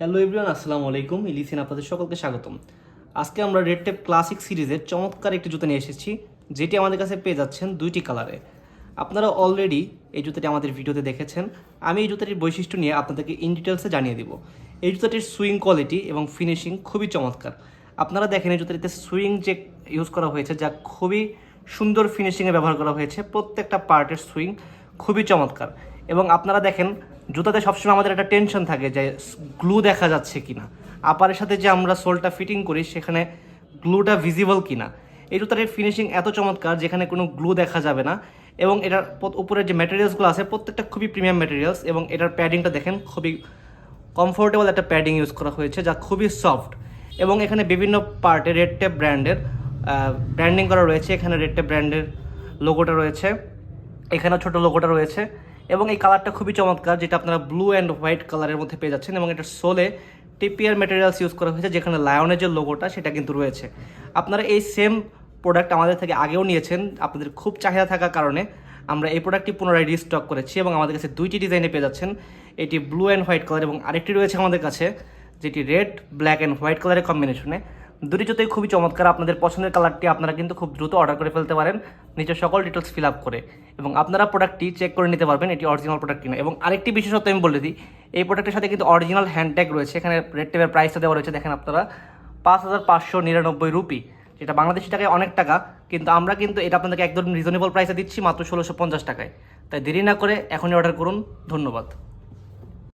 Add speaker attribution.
Speaker 1: Hello everyone, আসসালামু আলাইকুম। ইলিসিন আপনাদের সকলকে স্বাগতম। আজকে আমরা রেড টেপ ক্লাসিক সিরিজের চমৎকার একটি জুতা নিয়ে এসেছি, যেটি আমাদের কাছে পেয়ে যাচ্ছেন দুইটি কালারে। আপনারা অলরেডি এই জুতাটি আমাদের ভিডিওতে দেখেছেন। আমি এই জুতাটির বৈশিষ্ট্য নিয়ে আপনাদেরকে ইন ডিটেলসে জানিয়ে দিব। এই জুতাটির সুইং কোয়ালিটি এবং ফিনিশিং খুবই চমৎকার। আপনারা দেখেন এই জুতাটিতে সুইং যে ইউজ করা হয়েছে, যা খুবই সুন্দর ফিনিশিংয়ে ব্যবহার করা হয়েছে। প্রত্যেকটা পার্টের সুইং খুবই চমৎকার। এবং আপনারা দেখেন জুতাতে সবসময় আমাদের একটা টেনশন থাকে যে গ্লু দেখা যাচ্ছে কিনা, আপারের সাথে যে আমরা সোলটা ফিটিং করি সেখানে গ্লুটা ভিজিবল কিনা। এই জুতাটির ফিনিশিং এত চমৎকার যেখানে কোনো গ্লু দেখা যাবে না। এবং এটার উপরের যে ম্যাটেরিয়ালসগুলো আছে প্রত্যেকটা খুবই প্রিমিয়াম ম্যাটেরিয়ালস। এবং এটার প্যাডিংটা দেখেন, খুবই কমফোর্টেবল একটা প্যাডিং ইউজ করা হয়েছে যা খুবই সফট। এবং এখানে বিভিন্ন পার্টে রেড টেপ ব্র্যান্ডের ব্র্যান্ডিং করা রয়েছে। এখানে রেড টেপ ব্র্যান্ডের লোগোটা রয়েছে, এখানেও ছোটো লোগোটা রয়েছে। এবং এই কালারটা খুবই চমৎকার, যেটা আপনারা ব্লু অ্যান্ড হোয়াইট কালারের মধ্যে পেয়ে যাচ্ছেন। এবং এটার সোলে টিপিআর ম্যাটেরিয়ালস ইউজ করা হয়েছে, যেখানে লায়নের যে লোগোটা সেটা কিন্তু রয়েছে। আপনারা এই সেম প্রোডাক্ট আমাদের থেকে আগেও নিয়েছেন, আপনাদের খুব চাহিদা থাকার কারণে আমরা এই প্রোডাক্টটি পুনরায় রিস্টক করেছি। এবং আমাদের কাছে দুইটি ডিজাইনে পেয়ে যাচ্ছেন, এটি ব্লু অ্যান্ড হোয়াইট কালার এবং আরেকটি রয়েছে আমাদের কাছে যেটি রেড, ব্ল্যাক অ্যান্ড হোয়াইট কালারের কম্বিনেশনে। দুটি জুতোই খুবই চমৎকার। আপনাদের পছন্দের কালারটি আপনারা কিন্তু খুব দ্রুত অর্ডার করে ফেলতে পারেন নিচের সকল ডিটেলস ফিল আপ করে। এবং আপনারা প্রোডাক্টটি চেক করে নিতে পারবেন এটি অরিজিনাল প্রোডাক্ট কিনা। এবং আরেকটি বিশেষত্ব আমি বলে দিই, এই প্রোডাক্টের সাথে কিন্তু অরিজিনাল হ্যান্ড ট্যাগ রয়েছে। এখানে রেড টেপের প্রাইসটা দেওয়া রয়েছে, দেখেন আপনারা 5,599 রুপি, যেটা বাংলাদেশি টাকায় অনেক টাকা। কিন্তু আমরা কিন্তু এটা আপনাদেরকে একদম রিজনেবল প্রাইসে দিচ্ছি, মাত্র 1,650 টাকায়। তাই দেরি না করে এখনই অর্ডার করুন। ধন্যবাদ।